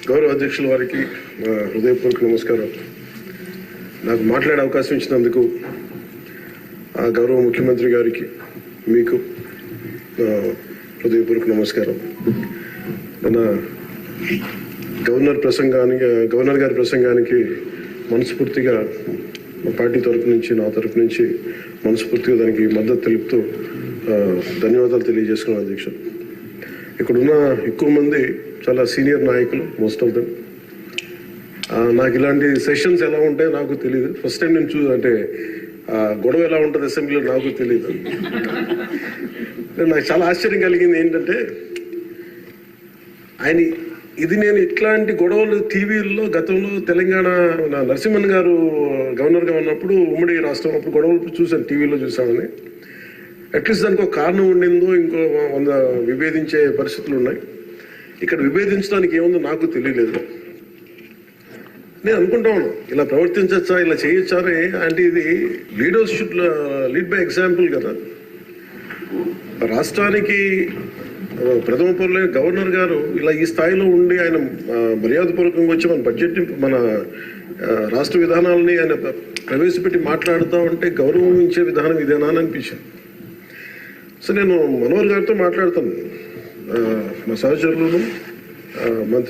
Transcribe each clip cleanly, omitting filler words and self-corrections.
గౌరవ అధ్యక్షుల వారికి హృదయపూర్వక నమస్కారం. నాకు మాట్లాడే అవకాశం ఇచ్చినందుకు గౌరవ ముఖ్యమంత్రి గారికి మీకు హృదయపూర్వక నమస్కారం. మన గవర్నర్ గారి ప్రసంగానికి మనస్ఫూర్తిగా మా పార్టీ తరఫు నుంచి, నా తరఫు నుంచి మనస్ఫూర్తిగా దానికి మద్దతు తెలుపుతూ ధన్యవాదాలు తెలియజేసుకున్నాను అధ్యక్ష. ఇక్కడున్న ఎక్కువ మంది చాలా సీనియర్ నాయకులు, మోస్ట్ ఆఫ్ దెమ్. నాకు ఇలాంటి సెషన్స్ ఎలా ఉంటాయో నాకు తెలియదు. ఫస్ట్ టైం నేను అంటే గొడవ ఎలా ఉంటుంది అసెంబ్లీలో నాకు తెలియదు. నాకు చాలా ఆశ్చర్యం కలిగింది ఏంటంటే, నేను ఇట్లాంటి గొడవలు టీవీల్లో గతంలో తెలంగాణ నరసింహన్ గారు గవర్నర్గా ఉన్నప్పుడు, ఉమ్మడి రాష్ట్రం అప్పుడు గొడవలు చూశాను, టీవీలో చూసామని. అట్లీస్ట్ దానికి ఒక కారణం ఉండిందో, ఇంకో విభేదించే పరిస్థితులు ఉన్నాయి. ఇక్కడ విభేదించడానికి ఏముందో నాకు తెలియలేదు. నేను అనుకుంటా ఉన్నాను, ఇలా ప్రవర్తించచ్చా, ఇలా చేయొచ్చా అంటే ఇది leaders should lead by example కదా. రాష్ట్రానికి ప్రథమ పౌరులైన గవర్నర్ గారు ఇలా ఈ స్థాయిలో ఉండి ఆయన మర్యాదపూర్వకంగా వచ్చి మన బడ్జెట్, మన రాష్ట్ర విధానాలని ఆయన ప్రవేశపెట్టి మాట్లాడుతూ ఉంటే గౌరవించే విధానం ఇదేనా అని అనిపించింది. సో నేను మనోహర్ గారితో మాట్లాడతాను, మా సహచరులను, మన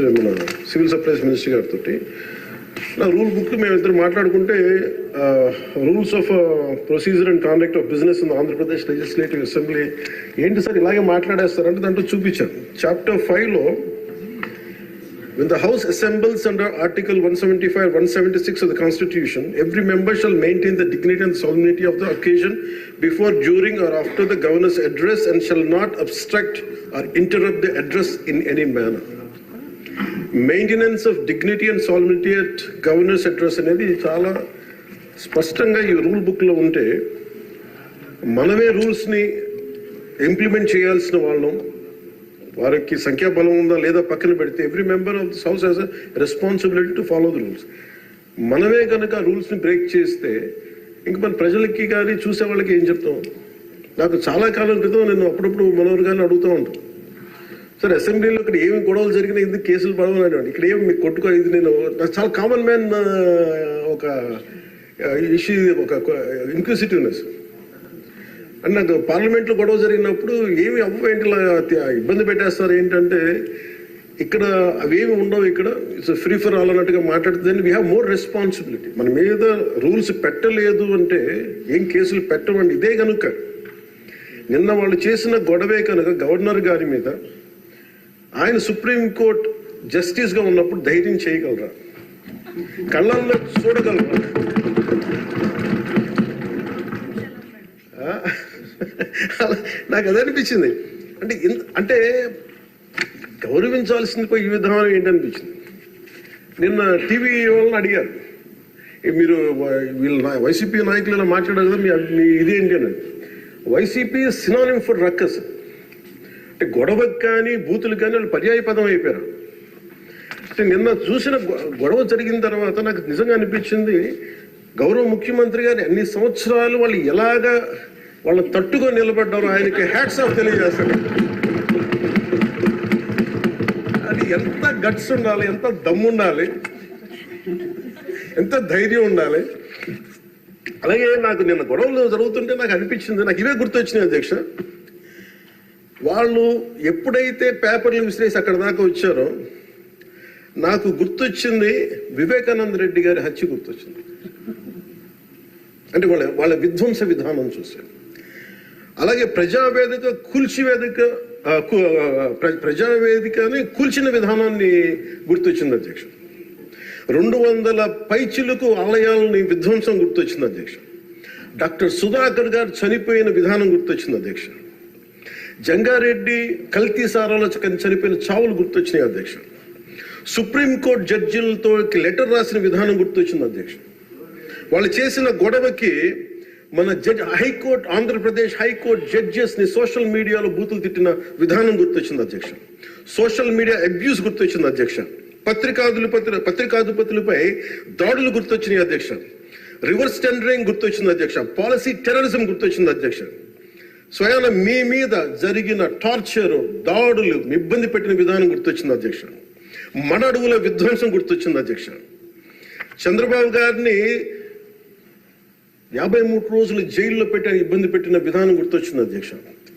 సివిల్ సప్లైస్ మినిస్టర్ గారితో. నా రూల్ బుక్ మేమిద్దరు మాట్లాడుకుంటే rules of procedure and conduct of business in Andhra Pradesh legislative assembly ఏంటి సార్ ఇలాగే మాట్లాడేస్తారంటే దాంట్లో చూపించాను. చాప్టర్ 5లో when the House assembles under Article 175, 176 of the Constitution, every member shall maintain the dignity and solemnity of the occasion before, during or after the governor's address and shall not obstruct or interrupt the address in any manner. Maintenance of dignity and salinity at governors address అనేది చాలా స్పష్టంగా ఈ rule బుక్లో ఉంటే, మనమే రూల్స్ని implement చేయాల్సిన వాళ్ళం. వారికి సంఖ్యాబలం ఉందా లేదా పక్కన పెడితే, every member of this house has a responsibility to follow the rules. మనమే కనుక రూల్స్ని బ్రేక్ చేస్తే ఇంక మన ప్రజలకి కానీ చూసే వాళ్ళకి ఏం చెప్తాం? నాకు చాలా కాలం క్రితం నేను అప్పుడప్పుడు మనోహర్ గారిని అడుగుతూ ఉంటాను, సార్ అసెంబ్లీలో ఇక్కడ ఏమి గొడవలు జరిగినా ఎందుకు కేసులు పడవని, ఇక్కడ ఏమి మీకు కొట్టుకో, ఇది నేను నాకు చాలా కామన్ మ్యాన్ ఒక ఇష్యూ, ఒక ఇంక్విజిటివ్నెస్. అండ్ నాకు పార్లమెంట్లో గొడవ జరిగినప్పుడు ఏమి అవ్వేంటి ఇబ్బంది పెట్టేస్తారు ఏంటంటే, ఇక్కడ అవేమి ఉండవు, ఇక్కడ ఇట్స్ ఫ్రీ ఫర్ ఆల్ అన్నట్టుగా మాట్లాడుతుంది. We have more responsibility. మన మీద రూల్స్ పెట్టలేదు అంటే ఏం కేసులు పెట్టమండి. ఇదే కనుక నిన్న వాళ్ళు చేసిన గొడవే కనుక గవర్నర్ గారి మీద, ఆయన సుప్రీంకోర్టు జస్టిస్గా ఉన్నప్పుడు ధైర్యం చేయగలరా? కళ్ళల్లో చూడగలరా? నాకు అదే అనిపించింది. అంటే గౌరవించాల్సింది పోయి ఈ విధానం ఏంటనిపించింది. నిన్న టీవీ వాళ్ళని అడిగారు, మీరు వీళ్ళ వైసీపీ నాయకులు ఇలా మాట్లాడారు కదా, మీ ఇదేంటి అని. YCP synonym for ruckus. అంటే గొడవకు కానీ బూతులకు కానీ వాళ్ళు పర్యాయ పదం అయిపోయారు. అంటే నిన్న చూసిన గొడవ జరిగిన తర్వాత నాకు నిజంగా అనిపించింది, గౌరవ ముఖ్యమంత్రి గారు అన్ని సంవత్సరాలు వాళ్ళు ఎలాగా వాళ్ళని తట్టుకొని నిలబడ్డారో ఆయనకి హ్యాట్స్ ఆఫ్ తెలియజేస్తాను. అది ఎంత గట్స్ ఉండాలి, ఎంత దమ్ము ఉండాలి, ఎంత ధైర్యం ఉండాలి. అలాగే నాకు నిన్న గొడవలు జరుగుతుంటే నాకు అనిపించింది, నాకు ఇవే గుర్తొచ్చినాయి అధ్యక్ష. వాళ్ళు ఎప్పుడైతే పేపర్లు విసిరేసి అక్కడ దాకా వచ్చారో నాకు గుర్తొచ్చింది వివేకానంద రెడ్డి గారి హత్య గుర్తొచ్చింది. అంటే వాళ్ళ విధ్వంస విధానం చూశాను. అలాగే ప్రజావేదికని కూల్చిన విధానాన్ని గుర్తొచ్చింది అధ్యక్ష. 200 పైచిలకు ఆలయాలని విధ్వంసం గుర్తొచ్చింది అధ్యక్ష. డాక్టర్ సుధాకర్ గారు చనిపోయిన విధానం గుర్తొచ్చింది అధ్యక్ష. జంగారెడ్డి కల్తీ సారాలో చనిపోయిన చావులు గుర్తొచ్చినాయి అధ్యక్ష. సుప్రీంకోర్టు జడ్జిలతో లెటర్ రాసిన విధానం గుర్తొచ్చింది అధ్యక్ష. వాళ్ళు చేసిన గొడవకి మన హైకోర్టు, ఆంధ్రప్రదేశ్ హైకోర్టు జడ్జెస్ ని సోషల్ మీడియాలో బూతులు తిట్టిన విధానం గుర్తొచ్చింది అధ్యక్ష. సోషల్ మీడియా అబ్యూస్ గుర్తొచ్చింది అధ్యక్ష. పత్రికాధిపతులపై దాడులు గుర్తొచ్చినాయి అధ్యక్ష. రివర్స్ టెండరింగ్ గుర్తొచ్చింది అధ్యక్ష. పాలసీ టెర్రరిజం గుర్తొచ్చింది అధ్యక్ష. స్వయాన మీ మీద జరిగిన టార్చర్, దాడులు, ఇబ్బంది పెట్టిన విధానం గుర్తొచ్చింది అధ్యక్ష. మన అడుగుల విధ్వంసం గుర్తొచ్చింది అధ్యక్ష. చంద్రబాబు గారిని 53 రోజులు జైల్లో పెట్టి ఇబ్బంది పెట్టిన విధానం గుర్తొచ్చింది అధ్యక్ష.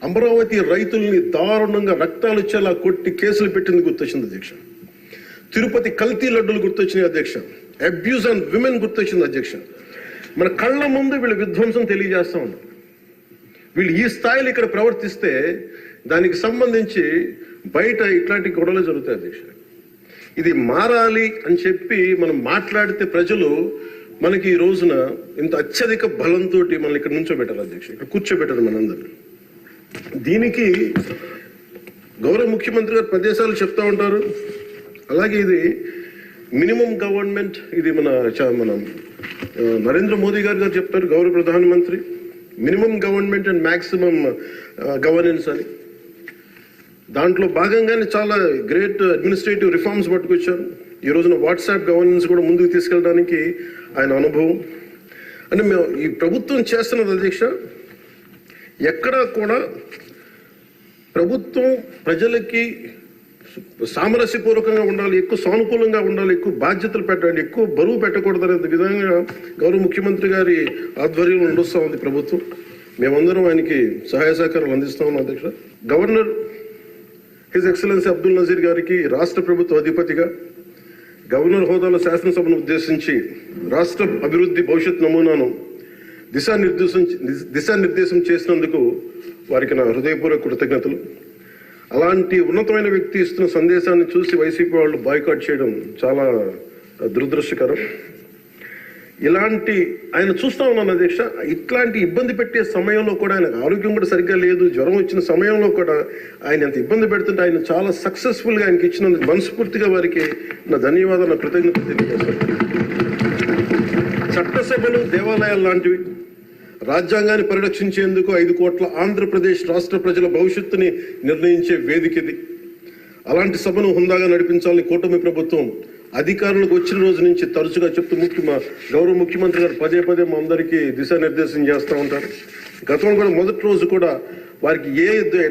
అమరావతి రైతుల్ని దారుణంగా రక్తాలు వచ్చేలా కొట్టి కేసులు పెట్టింది గుర్తొచ్చింది అధ్యక్ష. తిరుపతి కల్తీ లడ్డులు గుర్తొచ్చినాయి అధ్యక్ష. అబ్యూజ్ ఆన్ విమెన్ గుర్తొచ్చింది అధ్యక్ష. మన కళ్ళ ముందు వీళ్ళు విధ్వంసం తెలియజేస్తా ఉన్నారు. వీళ్ళు ఈ స్థాయిలో ఇక్కడ ప్రవర్తిస్తే దానికి సంబంధించి బయట ఇట్లాంటి గొడవలు జరుగుతాయి అధ్యక్ష. ఇది మారాలి అని చెప్పి మనం మాట్లాడితే ప్రజలు మనకి ఈ రోజున ఇంత అత్యధిక బలంతో మనల్ని ఇక్కడ నుంచోబెట్టారు అధ్యక్ష, ఇక్కడ కూర్చోబెట్టారు మనందరూ. దీనికి గౌరవ ముఖ్యమంత్రి గారు ప్రదేశాలు చెప్తా ఉంటారు. అలాగే ఇది మినిమం గవర్నమెంట్, ఇది మన నరేంద్ర మోదీ గారు చెప్తారు, గౌరవ ప్రధానమంత్రి, minimum government and maximum governance అని. దాంట్లో భాగంగానే చాలా గ్రేట్ అడ్మినిస్ట్రేటివ్ రిఫార్మ్స్ పట్టుకొచ్చారు. ఈ రోజున వాట్సాప్ గవర్నెన్స్ కూడా ముందుకు తీసుకెళ్ళడానికి ఆయన అనుభవం. అంటే మేము ఈ ప్రభుత్వం చేస్తున్నది అధ్యక్ష, ఎక్కడా కూడా ప్రభుత్వం ప్రజలకి సామరస్యపూర్వకంగా ఉండాలి, ఎక్కువ సానుకూలంగా ఉండాలి, ఎక్కువ బాధ్యతలు పెట్టాలి, ఎక్కువ బరువు పెట్టకూడదు అనే విధంగా గౌరవ ముఖ్యమంత్రి గారి ఆధ్వర్యంలో నడుస్తూ ఉంది ప్రభుత్వం. మేమందరం ఆయనకి సహాయ సహకారాలు అందిస్తా ఉన్నాం అధ్యక్ష. Governor his excellency Abdul Nazeer గారికి రాష్ట్ర ప్రభుత్వ అధిపతిగా గవర్నర్ హోదాలో శాసనసభను ఉద్దేశించి రాష్ట్ర అభివృద్ధి భవిష్యత్ నమూనాను దిశానిర్దేశం చేసినందుకు వారికి నా హృదయపూర్వక కృతజ్ఞతలు. అలాంటి ఉన్నతమైన వ్యక్తి ఇస్తున్న సందేశాన్ని చూసి వైసీపీ వాళ్ళు బాయ్కాట్ చేయడం చాలా దురదృష్టకరం. ఇలాంటి ఆయన చూస్తా ఉన్నాను అధ్యక్ష. ఇట్లాంటి ఇబ్బంది పెట్టే సమయంలో కూడా ఆయన ఆరోగ్యం కూడా సరిగ్గా లేదు, జ్వరం వచ్చిన సమయంలో కూడా ఆయన ఎంత ఇబ్బంది పెడుతుంటే ఆయన చాలా సక్సెస్ఫుల్గా ఆయనకి ఇచ్చినందుకు మనస్ఫూర్తిగా వారికి నా ధన్యవాదాలు, నా కృతజ్ఞతలు తెలియజేస్తాను. చట్టసభలు దేవాలయాలు లాంటివి రాజ్యాంగాన్ని పరిరక్షించేందుకు 5 కోట్ల ఆంధ్రప్రదేశ్ రాష్ట్ర ప్రజల భవిష్యత్తుని నిర్ణయించే వేదిక ఇది. అలాంటి సభను హుందాగా నడిపించాలని కూటమి ప్రభుత్వం అధికారులకు వచ్చిన రోజు నుంచి తరచుగా చెప్తూ గౌరవ ముఖ్యమంత్రి గారు పదే మా అందరికీ దిశానిర్దేశం చేస్తూ ఉంటారు. గతంలో కూడా మొదటి రోజు కూడా వారికి ఎట్లా